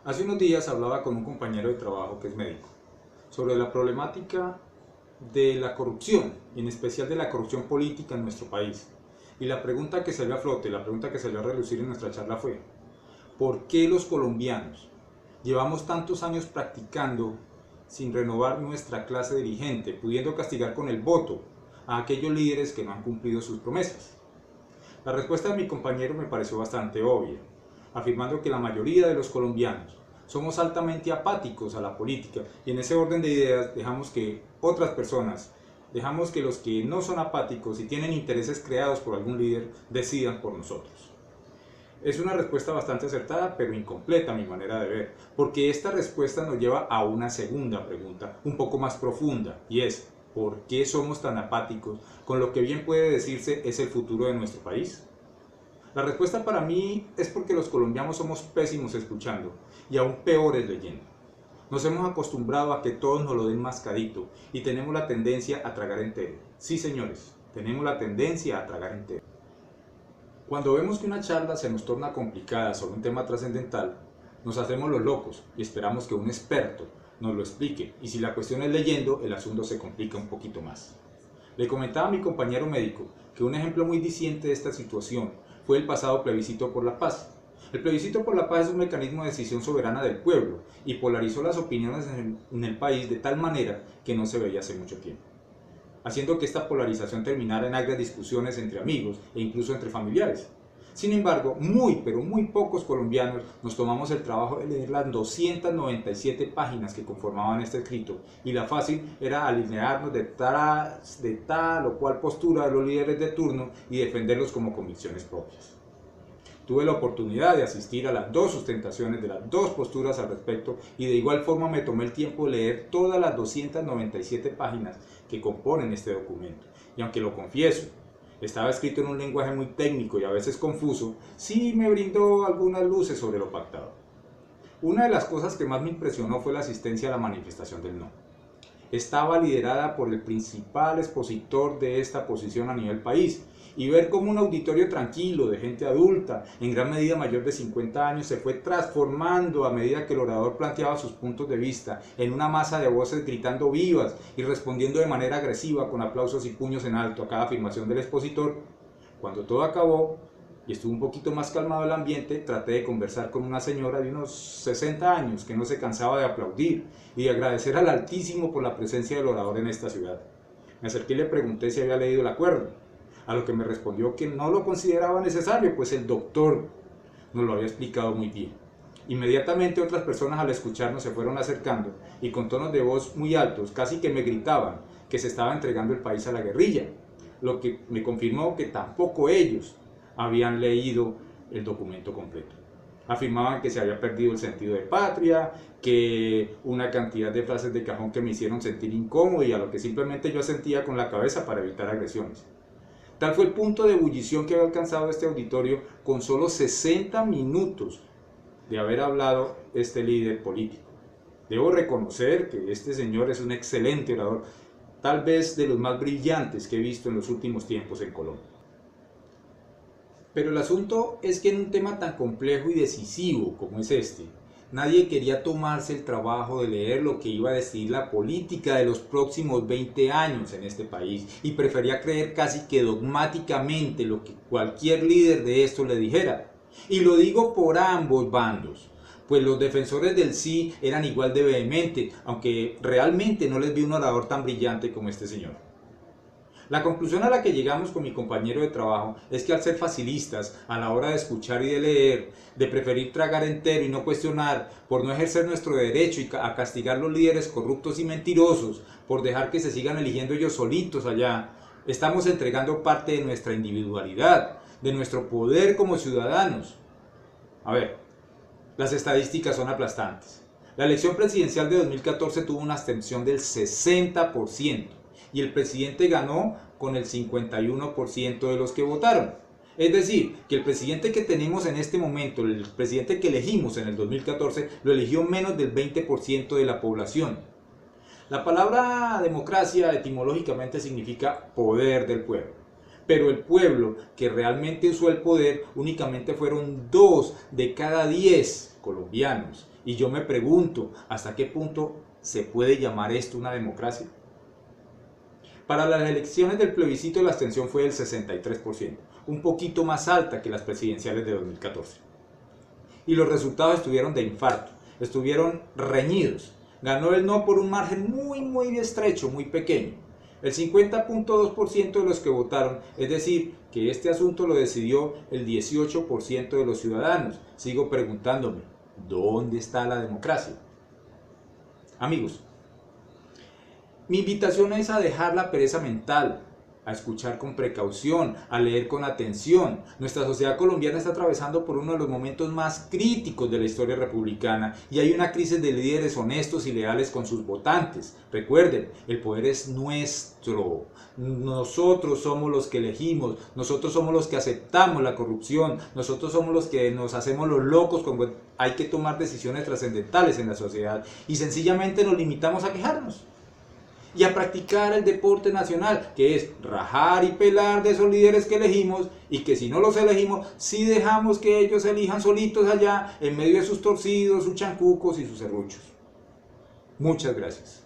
Hace unos días hablaba con un compañero de trabajo que es médico sobre la problemática de la corrupción, y en especial de la corrupción política en nuestro país. Y la pregunta que salió a flote, la pregunta que salió a relucir en nuestra charla fue: ¿por qué los colombianos llevamos tantos años practicando sin renovar nuestra clase dirigente, pudiendo castigar con el voto a aquellos líderes que no han cumplido sus promesas? La respuesta de mi compañero me pareció bastante obvia, afirmando que la mayoría de los colombianos somos altamente apáticos a la política, y en ese orden de ideas dejamos que otras personas, dejamos que los que no son apáticos y tienen intereses creados por algún líder decidan por nosotros. Es una respuesta bastante acertada, pero incompleta a mi manera de ver, porque esta respuesta nos lleva a una segunda pregunta, un poco más profunda, y es: ¿por qué somos tan apáticos con lo que bien puede decirse es el futuro de nuestro país? La respuesta para mí es porque los colombianos somos pésimos escuchando y aún peores leyendo. Nos hemos acostumbrado a que todos nos lo den mascadito y tenemos la tendencia a tragar entero. Sí, señores, tenemos la tendencia a tragar entero. Cuando vemos que una charla se nos torna complicada sobre un tema trascendental, nos hacemos los locos y esperamos que un experto nos lo explique, y si la cuestión es leyendo, el asunto se complica un poquito más. Le comentaba a mi compañero médico que un ejemplo muy diciente de esta situación fue el pasado plebiscito por la paz. El plebiscito por la paz es un mecanismo de decisión soberana del pueblo y polarizó las opiniones en el país de tal manera que no se veía hace mucho tiempo, haciendo que esta polarización terminara en agrias discusiones entre amigos e incluso entre familiares. Sin embargo, pero muy pocos colombianos nos tomamos el trabajo de leer las 297 páginas que conformaban este escrito, y la fácil era alinearnos detrás de tal o cual postura de los líderes de turno y defenderlos como convicciones propias. Tuve la oportunidad de asistir a las dos sustentaciones de las dos posturas al respecto, y de igual forma me tomé el tiempo de leer todas las 297 páginas que componen este documento. Y aunque lo confieso, estaba escrito en un lenguaje muy técnico y a veces confuso, sí me brindó algunas luces sobre lo pactado. Una de las cosas que más me impresionó fue la asistencia a la manifestación del no. Estaba liderada por el principal expositor de esta posición a nivel país, y ver cómo un auditorio tranquilo de gente adulta, en gran medida mayor de 50 años, se fue transformando a medida que el orador planteaba sus puntos de vista en una masa de voces gritando vivas y respondiendo de manera agresiva con aplausos y puños en alto a cada afirmación del expositor. Cuando todo acabó y estuvo un poquito más calmado el ambiente, traté de conversar con una señora de unos 60 años que no se cansaba de aplaudir y de agradecer al Altísimo por la presencia del orador en esta ciudad. Me acerqué y le pregunté si había leído el acuerdo, a lo que me respondió que no lo consideraba necesario, pues el doctor nos lo había explicado muy bien. Inmediatamente otras personas, al escucharnos, se fueron acercando y con tonos de voz muy altos, casi que me gritaban que se estaba entregando el país a la guerrilla, lo que me confirmó que tampoco ellos habían leído el documento completo. Afirmaban que se había perdido el sentido de patria, que una cantidad de frases de cajón que me hicieron sentir incómodo, y a lo que simplemente yo asentía con la cabeza para evitar agresiones. Tal fue el punto de ebullición que había alcanzado este auditorio con solo 60 minutos de haber hablado este líder político. Debo reconocer que este señor es un excelente orador, tal vez de los más brillantes que he visto en los últimos tiempos en Colombia. Pero el asunto es que en un tema tan complejo y decisivo como es este, nadie quería tomarse el trabajo de leer lo que iba a decidir la política de los próximos 20 años en este país, y prefería creer casi que dogmáticamente lo que cualquier líder de esto le dijera. Y lo digo por ambos bandos, pues los defensores del sí eran igual de vehementes, aunque realmente no les vi un orador tan brillante como este señor. La conclusión a la que llegamos con mi compañero de trabajo es que, al ser facilistas a la hora de escuchar y de leer, de preferir tragar entero y no cuestionar, por no ejercer nuestro derecho y a castigar a los líderes corruptos y mentirosos, por dejar que se sigan eligiendo ellos solitos allá, estamos entregando parte de nuestra individualidad, de nuestro poder como ciudadanos. A ver, las estadísticas son aplastantes. La elección presidencial de 2014 tuvo una abstención del 60%. Y el presidente ganó con el 51% de los que votaron. Es decir, que el presidente que tenemos en este momento, el presidente que elegimos en el 2014, lo eligió menos del 20% de la población. La palabra democracia etimológicamente significa poder del pueblo, pero el pueblo que realmente usó el poder únicamente fueron 2 de cada 10 colombianos, Y yo me pregunto, ¿hasta qué punto se puede llamar esto una democracia? Para las elecciones del plebiscito la abstención fue del 63%, un poquito más alta que las presidenciales de 2014. Y los resultados estuvieron de infarto, estuvieron reñidos. Ganó el no por un margen muy estrecho, muy pequeño. El 50.2% de los que votaron, es decir, que este asunto lo decidió el 18% de los ciudadanos. Sigo preguntándome, ¿dónde está la democracia? Amigos, mi invitación es a dejar la pereza mental, a escuchar con precaución, a leer con atención. Nuestra sociedad colombiana está atravesando por uno de los momentos más críticos de la historia republicana y hay una crisis de líderes honestos y leales con sus votantes. Recuerden, el poder es nuestro. Nosotros somos los que elegimos, nosotros somos los que aceptamos la corrupción, nosotros somos los que nos hacemos los locos cuando hay que tomar decisiones trascendentales en la sociedad y sencillamente nos limitamos a quejarnos y a practicar el deporte nacional, que es rajar y pelar de esos líderes que elegimos, y que si no los elegimos, sí dejamos que ellos elijan solitos allá, en medio de sus torcidos, sus chancucos y sus serruchos. Muchas gracias.